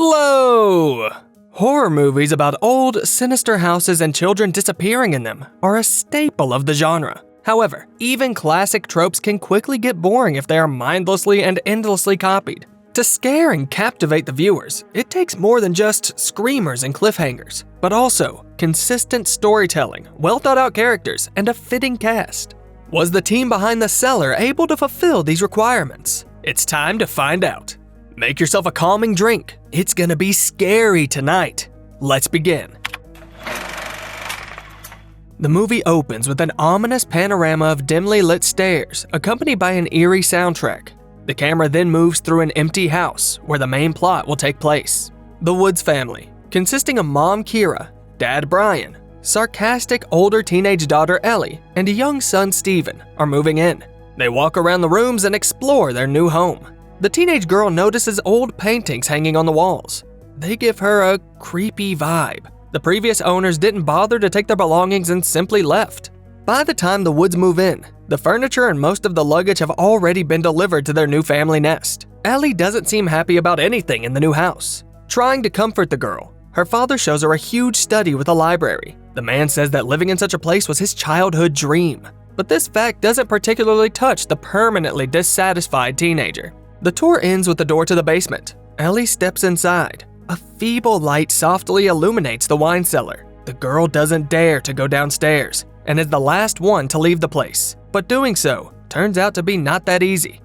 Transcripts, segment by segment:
Hello! Horror movies about old, sinister houses and children disappearing in them are a staple of the genre. However, even classic tropes can quickly get boring if they are mindlessly and endlessly copied. To scare and captivate the viewers, it takes more than just screamers and cliffhangers, but also consistent storytelling, well-thought-out characters, and a fitting cast. Was the team behind The Cellar able to fulfill these requirements? It's time to find out. Make yourself a calming drink. It's gonna be scary tonight. Let's begin. The movie opens with an ominous panorama of dimly lit stairs, accompanied by an eerie soundtrack. The camera then moves through an empty house, where the main plot will take place. The Woods family, consisting of Mom Kiera, Dad Brian, sarcastic older teenage daughter Ellie, and a young son Steven, are moving in. They walk around the rooms and explore their new home. The teenage girl notices old paintings hanging on the walls. They give her a creepy vibe. The previous owners didn't bother to take their belongings and simply left. By the time the Woods move in, the furniture and most of the luggage have already been delivered to their new family nest. Ellie doesn't seem happy about anything in the new house. Trying to comfort the girl, her father shows her a huge study with a library. The man says that living in such a place was his childhood dream. But this fact doesn't particularly touch the permanently dissatisfied teenager. The tour ends with the door to the basement. Ellie steps inside. A feeble light softly illuminates the wine cellar. The girl doesn't dare to go downstairs and is the last one to leave the place. But doing so turns out to be not that easy.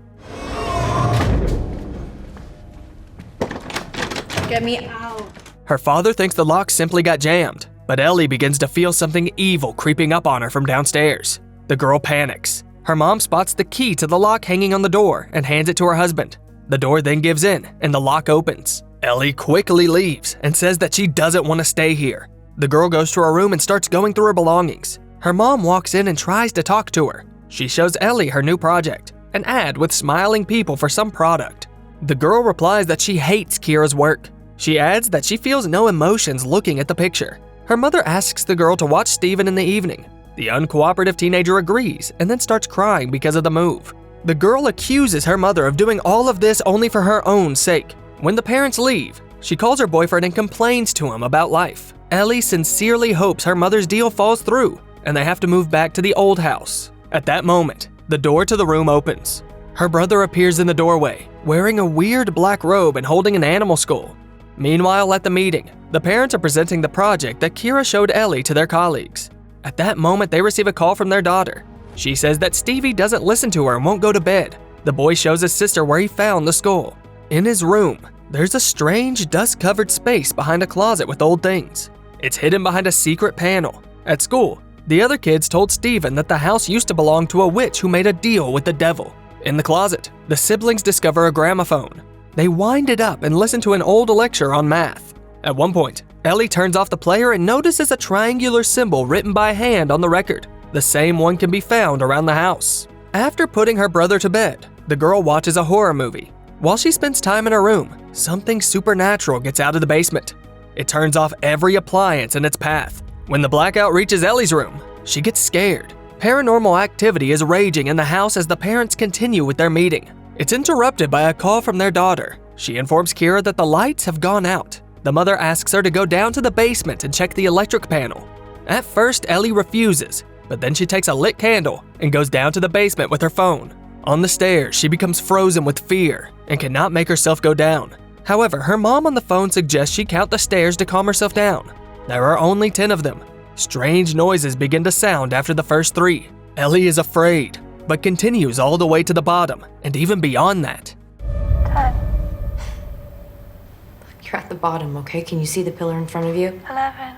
Get me out. Her father thinks the lock simply got jammed, but Ellie begins to feel something evil creeping up on her from downstairs. The girl panics. Her mom spots the key to the lock hanging on the door and hands it to her husband. The door then gives in and the lock opens. Ellie quickly leaves and says that she doesn't want to stay here. The girl goes to her room and starts going through her belongings. Her mom walks in and tries to talk to her. She shows Ellie her new project, an ad with smiling people for some product. The girl replies that she hates Kiera's work. She adds that she feels no emotions looking at the picture. Her mother asks the girl to watch Steven in the evening. The uncooperative teenager agrees and then starts crying because of the move. The girl accuses her mother of doing all of this only for her own sake. When the parents leave, she calls her boyfriend and complains to him about life. Ellie sincerely hopes her mother's deal falls through and they have to move back to the old house. At that moment, the door to the room opens. Her brother appears in the doorway, wearing a weird black robe and holding an animal skull. Meanwhile, at the meeting, the parents are presenting the project that Kiera showed Ellie to their colleagues. At that moment, they receive a call from their daughter. She says that Stevie doesn't listen to her and won't go to bed. The boy shows his sister where he found the skull. In his room, there's a strange, dust-covered space behind a closet with old things. It's hidden behind a secret panel. At school, the other kids told Steven that the house used to belong to a witch who made a deal with the devil. In the closet, the siblings discover a gramophone. They wind it up and listen to an old lecture on math. At one point, Ellie turns off the player and notices a triangular symbol written by hand on the record. The same one can be found around the house. After putting her brother to bed, the girl watches a horror movie. While she spends time in her room, something supernatural gets out of the basement. It turns off every appliance in its path. When the blackout reaches Ellie's room, she gets scared. Paranormal activity is raging in the house as the parents continue with their meeting. It's interrupted by a call from their daughter. She informs Kiera that the lights have gone out. The mother asks her to go down to the basement and check the electric panel. At first, Ellie refuses, but then she takes a lit candle and goes down to the basement with her phone. On the stairs, she becomes frozen with fear and cannot make herself go down. However, her mom on the phone suggests she count the stairs to calm herself down. There are only 10 of them. Strange noises begin to sound after the first 3. Ellie is afraid, but continues all the way to the bottom and even beyond that. 10, You're at the bottom, okay? Can you see the pillar in front of you? 11,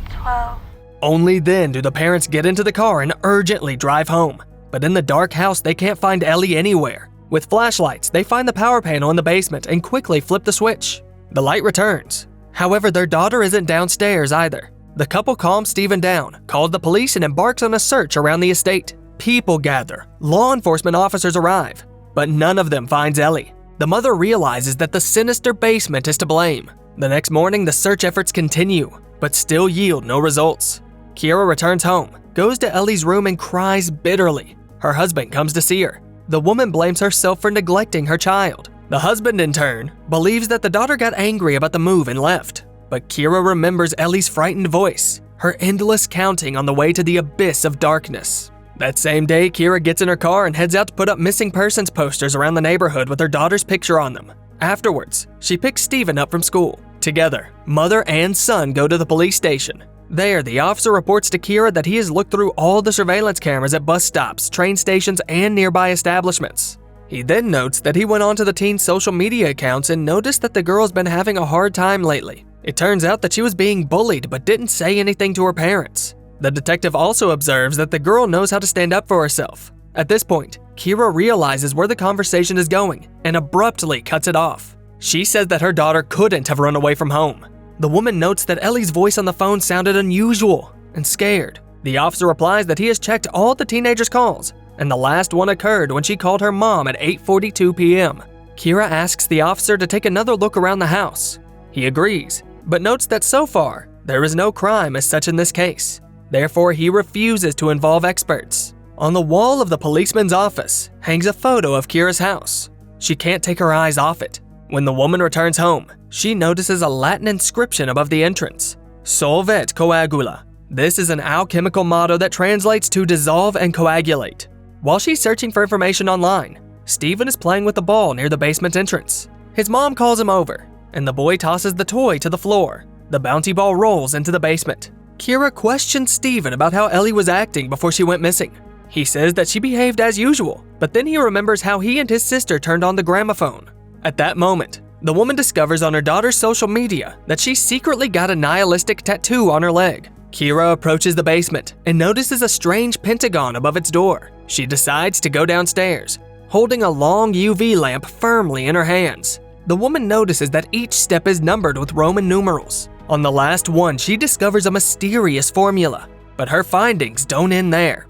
12. Only then do the parents get into the car and urgently drive home. But in the dark house, they can't find Ellie anywhere. With flashlights, they find the power panel in the basement and quickly flip the switch. The light returns. However, their daughter isn't downstairs either. The couple calms Steven down, calls the police, and embarks on a search around the estate. People gather. Law enforcement officers arrive, but none of them finds Ellie. The mother realizes that the sinister basement is to blame. The next morning, the search efforts continue, but still yield no results. Kiera returns home, goes to Ellie's room and cries bitterly. Her husband comes to see her. The woman blames herself for neglecting her child. The husband, in turn, believes that the daughter got angry about the move and left. But Kiera remembers Ellie's frightened voice, her endless counting on the way to the abyss of darkness. That same day, Kiera gets in her car and heads out to put up missing persons posters around the neighborhood with her daughter's picture on them. Afterwards, she picks Stephen up from school. Together, mother and son go to the police station. There, the officer reports to Kiera that he has looked through all the surveillance cameras at bus stops, train stations, and nearby establishments. He then notes that he went onto the teen's social media accounts and noticed that the girl's been having a hard time lately. It turns out that she was being bullied but didn't say anything to her parents. The detective also observes that the girl knows how to stand up for herself. At this point, Kiera realizes where the conversation is going and abruptly cuts it off. She says that her daughter couldn't have run away from home. The woman notes that Ellie's voice on the phone sounded unusual and scared. The officer replies that he has checked all the teenager's calls, and the last one occurred when she called her mom at 8:42 p.m. Kiera asks the officer to take another look around the house. He agrees, but notes that so far, there is no crime as such in this case. Therefore, he refuses to involve experts. On the wall of the policeman's office hangs a photo of Kiera's house. She can't take her eyes off it. When the woman returns home, she notices a Latin inscription above the entrance, Solvet coagula. This is an alchemical motto that translates to dissolve and coagulate. While she's searching for information online, Stephen is playing with the ball near the basement entrance. His mom calls him over, and the boy tosses the toy to the floor. The bouncy ball rolls into the basement. Kiera questions Stephen about how Ellie was acting before she went missing. He says that she behaved as usual, but then he remembers how he and his sister turned on the gramophone. At that moment, the woman discovers on her daughter's social media that she secretly got a nihilistic tattoo on her leg. Kiera approaches the basement and notices a strange pentagon above its door. She decides to go downstairs, holding a long UV lamp firmly in her hands. The woman notices that each step is numbered with Roman numerals. On the last one, she discovers a mysterious formula, but her findings don't end there.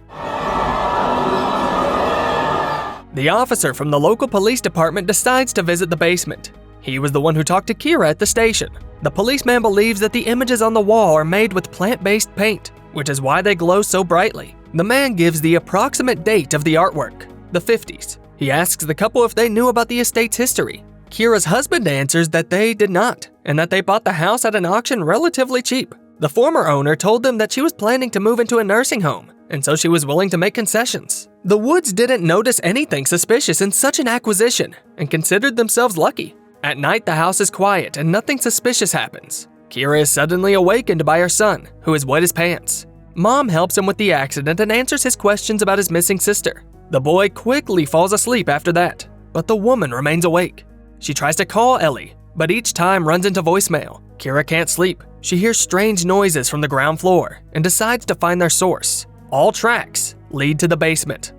The officer from the local police department decides to visit the basement. He was the one who talked to Kiera at the station. The policeman believes that the images on the wall are made with plant-based paint, which is why they glow so brightly. The man gives the approximate date of the artwork, the 50s. He asks the couple if they knew about the estate's history. Kiera's husband answers that they did not, and that they bought the house at an auction relatively cheap. The former owner told them that she was planning to move into a nursing home, and so she was willing to make concessions. The Woods didn't notice anything suspicious in such an acquisition, and considered themselves lucky. At night, the house is quiet and nothing suspicious happens. Kiera is suddenly awakened by her son, who has wet his pants. Mom helps him with the accident and answers his questions about his missing sister. The boy quickly falls asleep after that, but the woman remains awake. She tries to call Ellie, but each time runs into voicemail. Kiera can't sleep. She hears strange noises from the ground floor and decides to find their source. All tracks lead to the basement.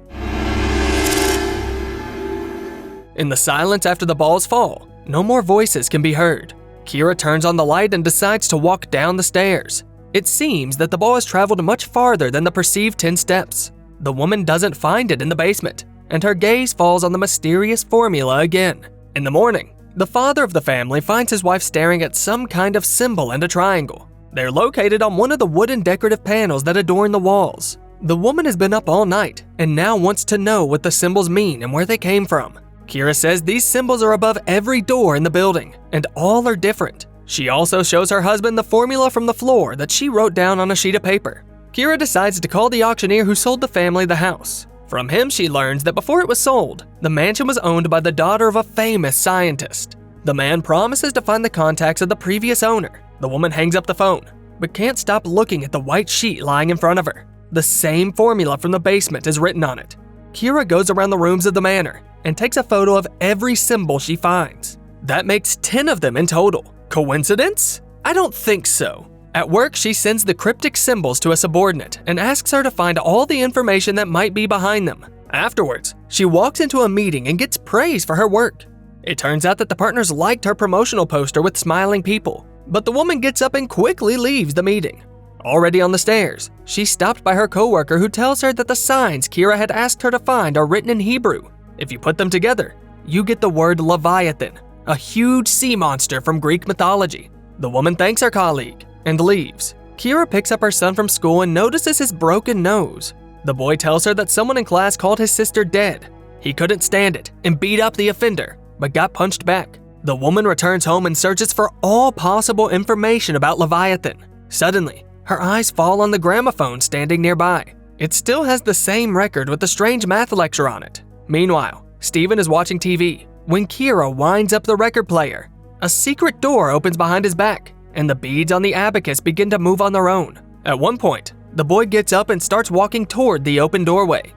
In the silence after the balls fall, no more voices can be heard. Kiera turns on the light and decides to walk down the stairs. It seems that the ball has traveled much farther than the perceived 10 steps. The woman doesn't find it in the basement, and her gaze falls on the mysterious formula again. In the morning, the father of the family finds his wife staring at some kind of symbol and a triangle. They're located on one of the wooden decorative panels that adorn the walls. The woman has been up all night and now wants to know what the symbols mean and where they came from. Kiera says these symbols are above every door in the building, and all are different. She also shows her husband the formula from the floor that she wrote down on a sheet of paper. Kiera decides to call the auctioneer who sold the family the house. From him, she learns that before it was sold, the mansion was owned by the daughter of a famous scientist. The man promises to find the contacts of the previous owner. The woman hangs up the phone, but can't stop looking at the white sheet lying in front of her. The same formula from the basement is written on it. Kiera goes around the rooms of the manor and takes a photo of every symbol she finds. That makes 10 of them in total. Coincidence? I don't think so. At work, she sends the cryptic symbols to a subordinate and asks her to find all the information that might be behind them. Afterwards, she walks into a meeting and gets praise for her work. It turns out that the partners liked her promotional poster with smiling people, but the woman gets up and quickly leaves the meeting. Already on the stairs, she's stopped by her coworker who tells her that the signs Kiera had asked her to find are written in Hebrew. If you put them together, you get the word Leviathan, a huge sea monster from Greek mythology. The woman thanks her colleague and leaves. Kiera picks up her son from school and notices his broken nose. The boy tells her that someone in class called his sister dead. He couldn't stand it and beat up the offender, but but got punched back. The woman returns home and searches for all possible information about Leviathan. Suddenly, her eyes fall on the gramophone standing nearby. It still has the same record with the strange math lecture on it. Meanwhile, Steven is watching TV when Kiera winds up the record player. A secret door opens behind his back, and the beads on the abacus begin to move on their own. At one point, the boy gets up and starts walking toward the open doorway.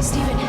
Steven.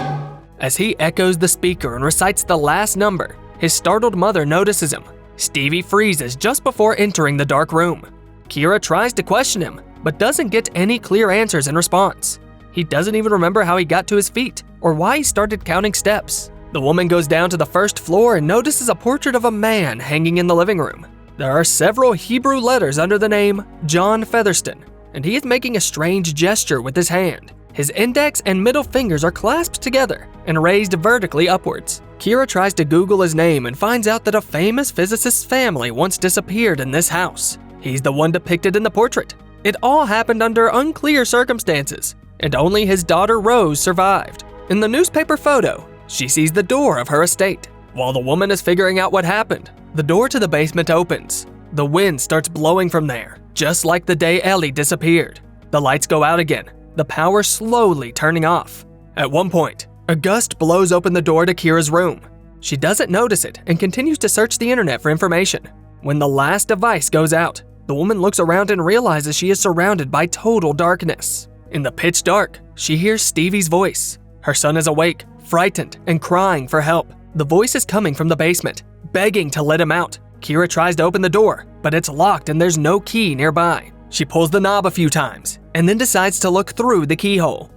As he echoes the speaker and recites the last number, his startled mother notices him. Stevie freezes just before entering the dark room. Kiera tries to question him, but doesn't get any clear answers in response. He doesn't even remember how he got to his feet or why he started counting steps. The woman goes down to the first floor and notices a portrait of a man hanging in the living room. There are several Hebrew letters under the name John Featherston, and he is making a strange gesture with his hand. His index and middle fingers are clasped together and raised vertically upwards. Kiera tries to Google his name and finds out that a famous physicist's family once disappeared in this house. He's the one depicted in the portrait. It all happened under unclear circumstances, and only his daughter Rose survived. In the newspaper photo, she sees the door of her estate. While the woman is figuring out what happened, the door to the basement opens. The wind starts blowing from there, just like the day Ellie disappeared. The lights go out again, the power slowly turning off. At one point, a gust blows open the door to Kiera's room. She doesn't notice it and continues to search the internet for information. When the last device goes out, the woman looks around and realizes she is surrounded by total darkness. In the pitch dark, she hears Stevie's voice. Her son is awake, frightened, and crying for help. The voice is coming from the basement, begging to let him out. Kiera tries to open the door, but it's locked and there's no key nearby. She pulls the knob a few times, and then decides to look through the keyhole.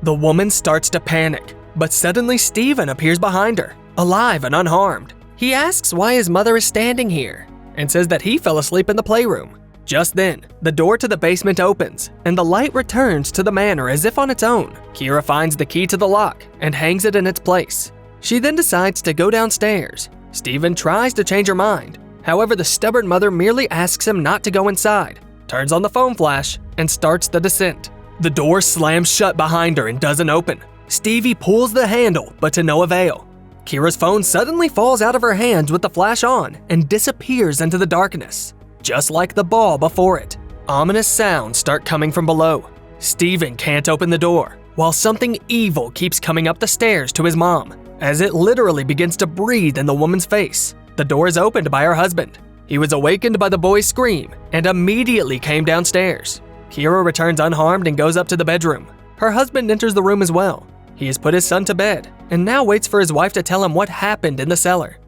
The woman starts to panic, but suddenly Steven appears behind her, alive and unharmed. He asks why his mother is standing here, and says that he fell asleep in the playroom. Just then, the door to the basement opens, and the light returns to the manor as if on its own. Kiera finds the key to the lock and hangs it in its place. She then decides to go downstairs. Steven tries to change her mind. However, the stubborn mother merely asks him not to go inside, turns on the phone flash, and starts the descent. The door slams shut behind her and doesn't open. Stevie pulls the handle, but to no avail. Kiera's phone suddenly falls out of her hands with the flash on and disappears into the darkness, just like the ball before it. Ominous sounds start coming from below. Steven can't open the door, while something evil keeps coming up the stairs to his mom, as it literally begins to breathe in the woman's face. The door is opened by her husband. He was awakened by the boy's scream and immediately came downstairs. Kiera returns unharmed and goes up to the bedroom. Her husband enters the room as well. He has put his son to bed and now waits for his wife to tell him what happened in the cellar.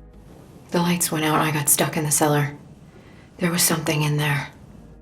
The lights went out and I got stuck in the cellar. There was something in there.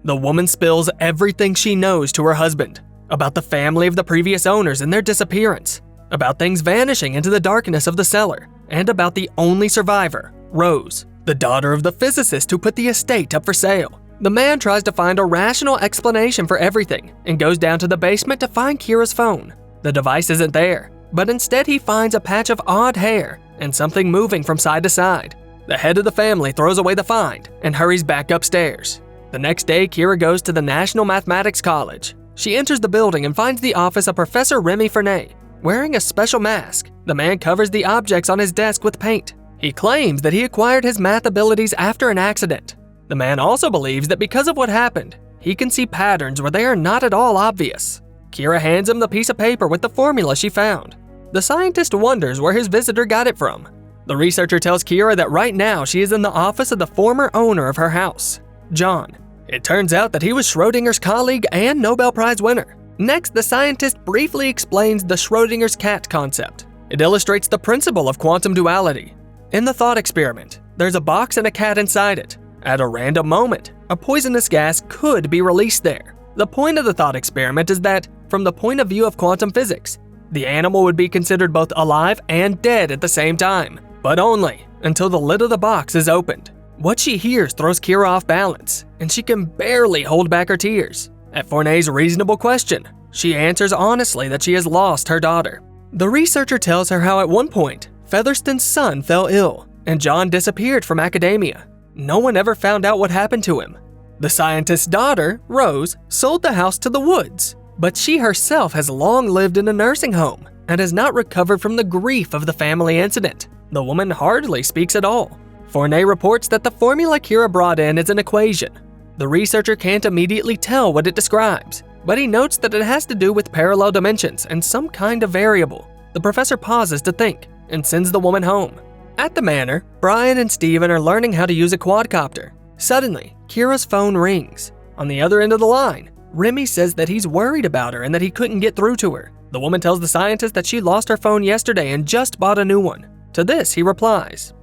The woman spills everything she knows to her husband about the family of the previous owners and their disappearance, about things vanishing into the darkness of the cellar, and about the only survivor, Rose, the daughter of the physicist who put the estate up for sale. The man tries to find a rational explanation for everything and goes down to the basement to find Kiera's phone. The device isn't there, but instead he finds a patch of odd hair and something moving from side to side. The head of the family throws away the find and hurries back upstairs. The next day, Kiera goes to the National Mathematics College. She enters the building and finds the office of Professor Remy Fernay. Wearing a special mask, the man covers the objects on his desk with paint. He claims that he acquired his math abilities after an accident. The man also believes that because of what happened, he can see patterns where they are not at all obvious. Kiera hands him the piece of paper with the formula she found. The scientist wonders where his visitor got it from. The researcher tells Kiera that right now she is in the office of the former owner of her house, John. It turns out that he was Schrodinger's colleague and Nobel Prize winner. Next, the scientist briefly explains the Schrodinger's cat concept. It illustrates the principle of quantum duality. In the thought experiment, there's a box and a cat inside it. At a random moment, a poisonous gas could be released there. The point of the thought experiment is that, from the point of view of quantum physics, the animal would be considered both alive and dead at the same time, but only until the lid of the box is opened. What she hears throws Kiera off balance, and she can barely hold back her tears. At Fournay's reasonable question, she answers honestly that she has lost her daughter. The researcher tells her how at one point, Featherston's son fell ill, and John disappeared from academia. No one ever found out what happened to him. The scientist's daughter, Rose, sold the house to the Woods, But she herself has long lived in a nursing home and has not recovered from the grief of the family incident. The woman hardly speaks at all. Fournet reports that the formula Kiera brought in is an equation. The researcher can't immediately tell what it describes, but he notes that it has to do with parallel dimensions and some kind of variable. The professor pauses to think and sends the woman home. At the manor, Brian and Steven are learning how to use a quadcopter. Suddenly, Kiera's phone rings. On the other end of the line, Remy says that he's worried about her and that he couldn't get through to her. The woman tells the scientist that she lost her phone yesterday and just bought a new one. To this, he replies,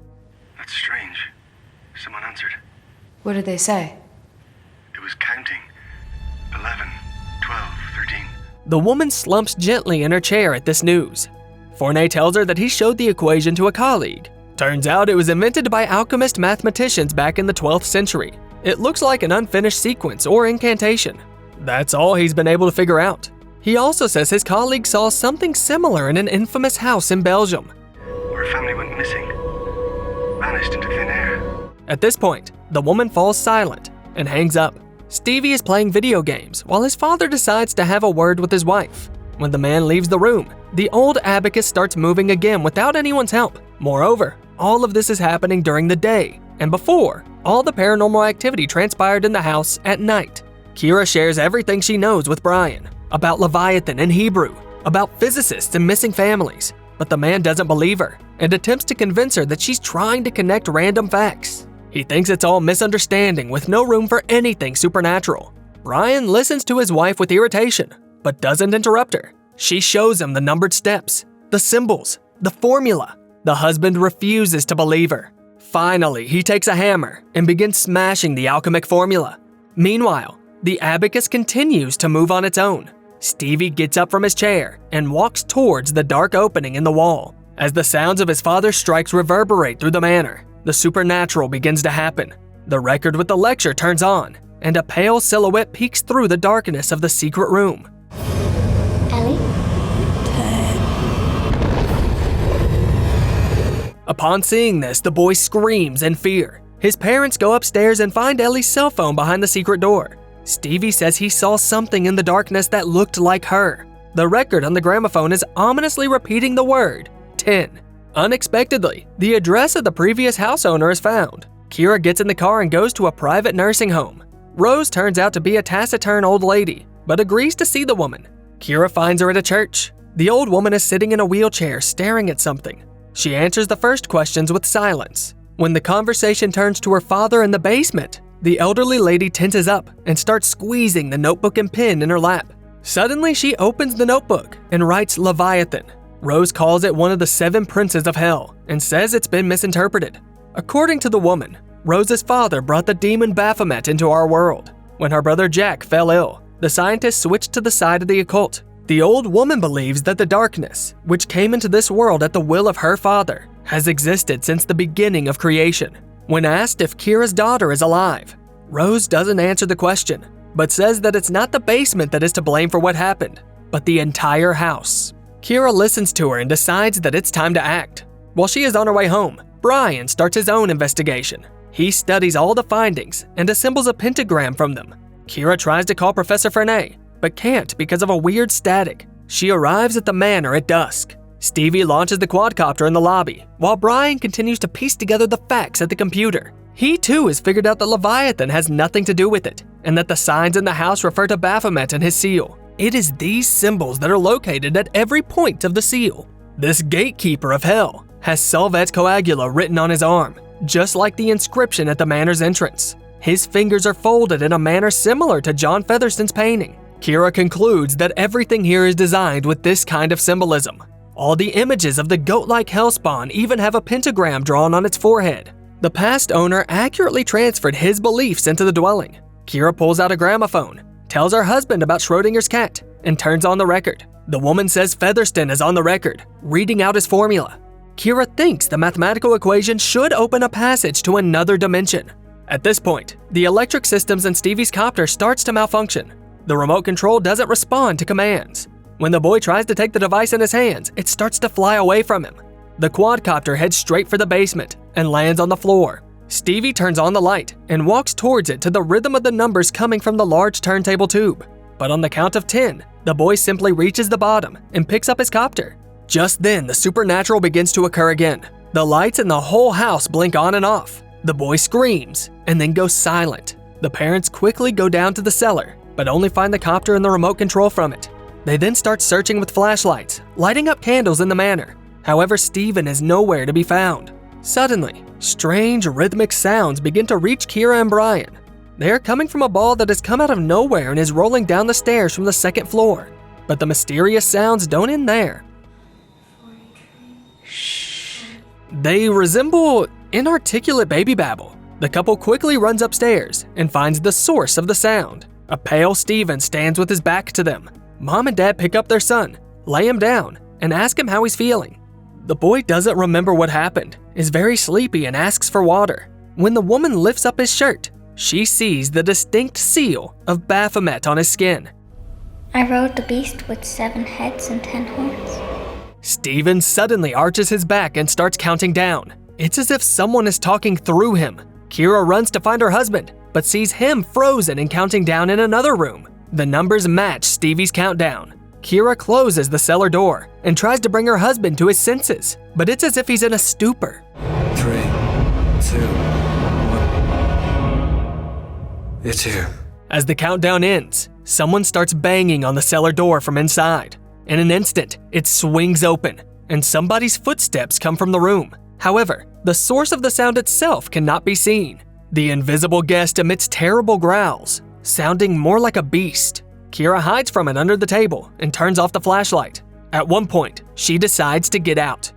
"That's strange. Someone answered. What did they say? It was counting. 11, 12, 13. The woman slumps gently in her chair at this news. Fournet tells her that he showed the equation to a colleague. Turns out it was invented by alchemist mathematicians back in the 12th century. It looks like an unfinished sequence or incantation. That's all he's been able to figure out. He also says his colleague saw something similar in an infamous house in Belgium. Where a family went missing. Vanished into thin air. At this point, the woman falls silent and hangs up. Stevie is playing video games while his father decides to have a word with his wife. When the man leaves the room, the old abacus starts moving again without anyone's help. Moreover, all of this is happening during the day, and before, all the paranormal activity transpired in the house at night. Kiera shares everything she knows with Brian, about Leviathan and Hebrew, about physicists and missing families, but the man doesn't believe her and attempts to convince her that she's trying to connect random facts. He thinks it's all misunderstanding with no room for anything supernatural. Brian listens to his wife with irritation, but doesn't interrupt her. She shows him the numbered steps, the symbols, the formula. The husband refuses to believe her. Finally, he takes a hammer and begins smashing the alchemic formula. Meanwhile, the abacus continues to move on its own. Stevie gets up from his chair and walks towards the dark opening in the wall. As the sounds of his father's strikes reverberate through the manor, the supernatural begins to happen. The record with the lecture turns on, and a pale silhouette peeks through the darkness of the secret room. Ellie? Upon seeing this, the boy screams in fear. His parents go upstairs and find Ellie's cell phone behind the secret door. Stevie says he saw something in the darkness that looked like her. The record on the gramophone is ominously repeating the word 10. Unexpectedly, the address of the previous house owner is found. Kiera gets in the car and goes to a private nursing home. Rose turns out to be a taciturn old lady, but agrees to see the woman. Kiera finds her at a church. The old woman is sitting in a wheelchair staring at something. She answers the first questions with silence. When the conversation turns to her father in the basement, the elderly lady tenses up and starts squeezing the notebook and pen in her lap. Suddenly, she opens the notebook and writes Leviathan. Rose calls it one of the 7 princes of hell and says it's been misinterpreted. According to the woman, Rose's father brought the demon Baphomet into our world. When her brother Jack fell ill, the scientists switched to the side of the occult. The old woman believes that the darkness, which came into this world at the will of her father, has existed since the beginning of creation. When asked if Kiera's daughter is alive, Rose doesn't answer the question, but says that it's not the basement that is to blame for what happened, but the entire house. Kiera listens to her and decides that it's time to act. While she is on her way home, Brian starts his own investigation. He studies all the findings and assembles a pentagram from them. Kiera tries to call Professor Fournet, but can't because of a weird static. She arrives at the manor at dusk. Stevie launches the quadcopter in the lobby, while Brian continues to piece together the facts at the computer. He too has figured out that Leviathan has nothing to do with it, and that the signs in the house refer to Baphomet and his seal. It is these symbols that are located at every point of the seal. This gatekeeper of hell has Salvet's coagula written on his arm, just like the inscription at the manor's entrance. His fingers are folded in a manner similar to John Featherston's painting. Kiera concludes that everything here is designed with this kind of symbolism. All the images of the goat-like hellspawn even have a pentagram drawn on its forehead. The past owner accurately transferred his beliefs into the dwelling. Kiera pulls out a gramophone, tells her husband about Schrodinger's cat, and turns on the record. The woman says Featherston is on the record, reading out his formula. Kiera thinks the mathematical equation should open a passage to another dimension. At this point, the electric systems in Stevie's copter starts to malfunction. The remote control doesn't respond to commands. When the boy tries to take the device in his hands, it starts to fly away from him. The quadcopter heads straight for the basement and lands on the floor. Stevie turns on the light and walks towards it to the rhythm of the numbers coming from the large turntable tube. but on the count of 10, the boy simply reaches the bottom and picks up his copter. Just then, the supernatural begins to occur again. The lights in the whole house blink on and off. The boy screams and then goes silent. The parents quickly go down to the cellar, but only find the copter and the remote control from it. They then start searching with flashlights, lighting up candles in the manor. However, Stephen is nowhere to be found. Suddenly, strange rhythmic sounds begin to reach Kiera and Brian. They are coming from a ball that has come out of nowhere and is rolling down the stairs from the second floor. But the mysterious sounds don't end there. They resemble inarticulate baby babble. The couple quickly runs upstairs and finds the source of the sound. A pale Stephen stands with his back to them. Mom and Dad pick up their son, lay him down, and ask him how he's feeling. The boy doesn't remember what happened, is very sleepy, and asks for water. When the woman lifts up his shirt, she sees the distinct seal of Baphomet on his skin. I rode the beast with 7 heads and 10 horns. Stephen suddenly arches his back and starts counting down. It's as if someone is talking through him. Kiera runs to find her husband, but sees him frozen and counting down in another room. The numbers match Stevie's countdown. Kiera closes the cellar door and tries to bring her husband to his senses, but it's as if he's in a stupor. 3, 2, 1. It's here. As the countdown ends, someone starts banging on the cellar door from inside. In an instant, it swings open, and somebody's footsteps come from the room. However, the source of the sound itself cannot be seen. The invisible guest emits terrible growls, sounding more like a beast. Kiera hides from it under the table and turns off the flashlight. At one point, she decides to get out.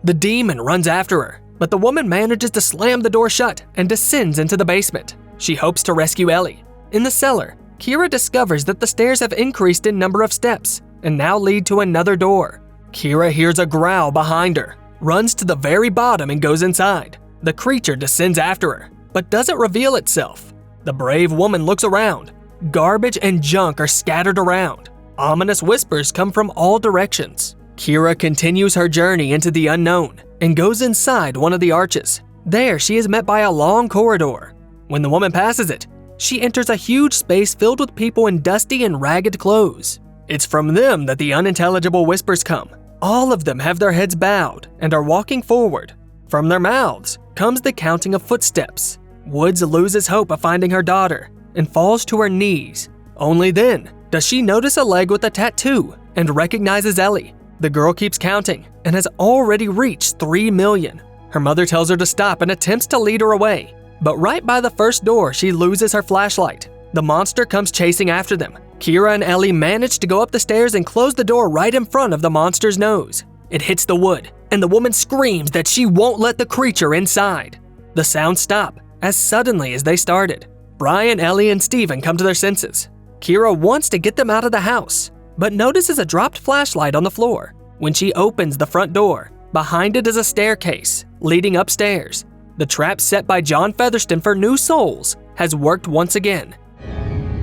The demon runs after her, but the woman manages to slam the door shut and descends into the basement. She hopes to rescue Ellie. In the cellar, Kiera discovers that the stairs have increased in number of steps and now lead to another door. Kiera hears a growl behind her, runs to the very bottom and goes inside. The creature descends after her, but doesn't reveal itself. The brave woman looks around. Garbage and junk are scattered around. Ominous whispers come from all directions. Kiera continues her journey into the unknown and goes inside one of the arches. There, she is met by a long corridor. When the woman passes it, she enters a huge space filled with people in dusty and ragged clothes. It's from them that the unintelligible whispers come. All of them have their heads bowed and are walking forward. From their mouths comes the counting of footsteps. Woods loses hope of finding her daughter and falls to her knees. Only then does she notice a leg with a tattoo and recognizes Ellie. The girl keeps counting and has already reached 3 million. Her mother tells her to stop and attempts to lead her away. But right by the first door, she loses her flashlight. The monster comes chasing after them. Kiera and Ellie manage to go up the stairs and close the door right in front of the monster's nose. It hits the wood, and the woman screams that she won't let the creature inside. The sounds stop as suddenly as they started. Brian, Ellie, and Stephen come to their senses. Kiera wants to get them out of the house, but notices a dropped flashlight on the floor. When she opens the front door, behind it is a staircase leading upstairs. The trap set by John Featherston for new souls has worked once again.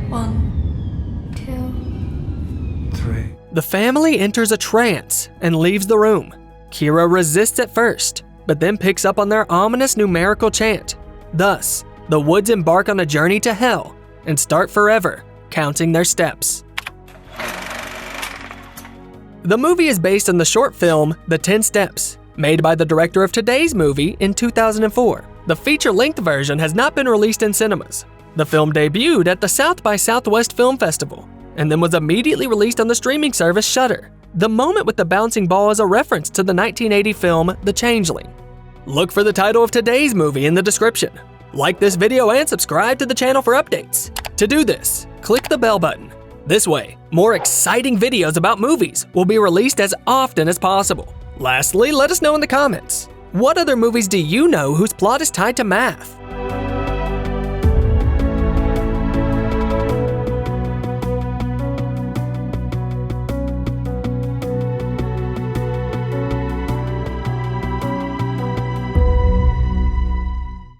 1, 2. 3. The family enters a trance and leaves the room. Kiera resists at first, but then picks up on their ominous numerical chant. Thus, the Woods embark on a journey to hell and start forever counting their steps. The movie is based on the short film The 10 Steps, made by the director of today's movie in 2004. The feature-length version has not been released in cinemas. The film debuted at the South by Southwest Film Festival and then was immediately released on the streaming service Shudder. The moment with the bouncing ball is a reference to the 1980 film The Changeling. Look for the title of today's movie in the description. Like this video and subscribe to the channel for updates. To do this, click the bell button. This way, more exciting videos about movies will be released as often as possible. Lastly, let us know in the comments, what other movies do you know whose plot is tied to math?